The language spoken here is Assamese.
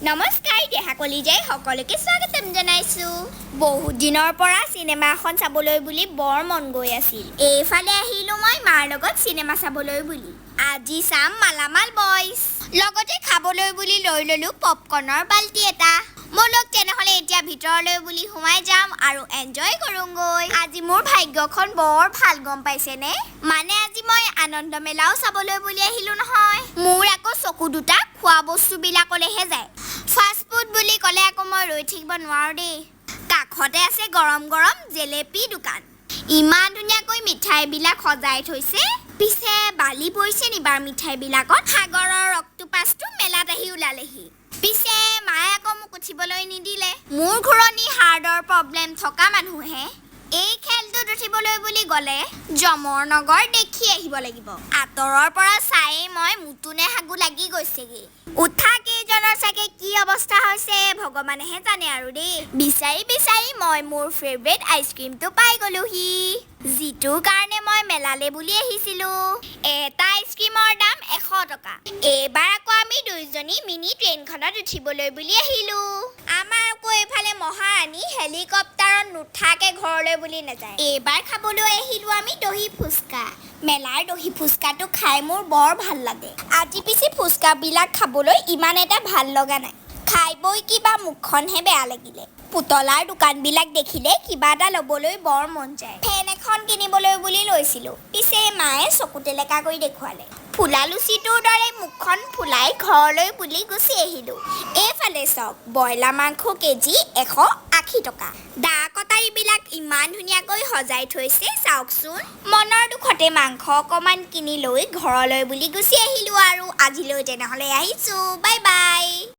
নমস্কাৰ দেহা কলিজাই সকলোকে স্বাগতম জনাইছো। বহুত দিনৰ পৰা চিনেমা এখন চাবলৈ বুলি বৰ মন গৈ আছিল। এইফালে আহিলো মই মাৰ লগত চিনেমা চাবলৈ বুলি। আজি চাম মালামাল বয়জ। লগতে খাবলৈ বুলি লৈ ললো পপকৰ্নৰ বাল্টি এটা। মোলক তেনেহলে এতিয়া ভিতৰলৈ বুলি সোমাই যাম আৰু এনজয় কৰোঁগৈ। আজি মোৰ ভাগ্যখন বৰ ভাল গম পাইছেনে? মানে আজি মই আনন্দ মেলাও চাবলৈ বুলি আহিলো নহয়। মোৰ আকৌ চকু দুটা খোৱা বস্তুবিলাকলৈহে যায়। ফাষ্ট ফুড বুলি ক'লে আকৌ মই ৰৈ থাকিব নোৱাৰো দেই। কাষতে আছে গৰম গৰম জেলেপি দোকান। ইমান ধুনীয়াকৈ মিঠাইবিলাক সজাই থৈছে। পিছে বালি পৰিছে নি বাৰ মিঠাইবিলাকত? সাগৰৰ অক্টোপাছটো মেলাত আহি ওলালেহি। পিছে মায়ে আকৌ মোক উঠিবলৈ নিদিলে। মোৰ ঘূৰণি হাৰ্টৰ প্ৰব্লেম থকা মানুহে এই খেলটোত উঠিবলৈ বুলি গ'লে যমৰ নগৰ দেখি আহিব লাগিব। আঁতৰৰ পৰা চায়ে মই মুতুনে হাগু লাগি গৈছেগে। উঠা কেইজনৰ চাগে কি অৱস্থা হৈছে ভগৱানেহে জানে আৰু দেই। বিচাৰি বিচাৰি মই মোৰ ফেভৰেট আইচক্ৰীমটো পাই গলোহি, যিটোৰ কাৰণে মই মেলালে বুলি আহিছিলো। এটা আইচক্ৰীমৰ দাম 100 টকা। এইবাৰ আকৌ আমি দুইজনী মিনি ট্ৰেইনখনত উঠিবলৈ বুলি আহিলো। আমাৰ আকৌ এইফালে মহাৰাণী হেলিকপ্টাৰত নুঠাকে ঘৰলৈ বুলি নাযায়। এইবাৰ খাবলৈ আহিলো আমি দহি ফুচকা। মেলাৰ দহি ফুচকাটো খাই মোৰ বৰ ভাল লাগে। আজি পিছে ফুচকাবিলাক খাবলৈ ইমান এটা ভাল লগা নাই। খাই বৈ কিবা মুখখনহে বেয়া লাগিলে। পুতলাৰ দোকানবিলাক দেখিলে কিবা এটা ল'বলৈ বৰ মন যায়। ফেন এখন কিনিবলৈ বুলি লৈছিলো। পিছে মায়ে চকু টেলেকা কৰি দেখুৱালে। ফুলা লুচিটোৰ দৰে মুখখন ফুলাই ঘৰলৈ বুলি গুচি আহিলো। এইফালে চাওক ব্ৰইলাৰ মাংস কেজি 180 টকা। দা কটাৰীবিলাক ইমান ধুনীয়াকৈ সজাই থৈছে চাওকচোন। মনৰ দুখতে মাংস অকণমান কিনি লৈ ঘৰলৈ বুলি গুচি আহিলো আৰু আজিলৈ তেনেহ'লে আহিছো। Bye bye.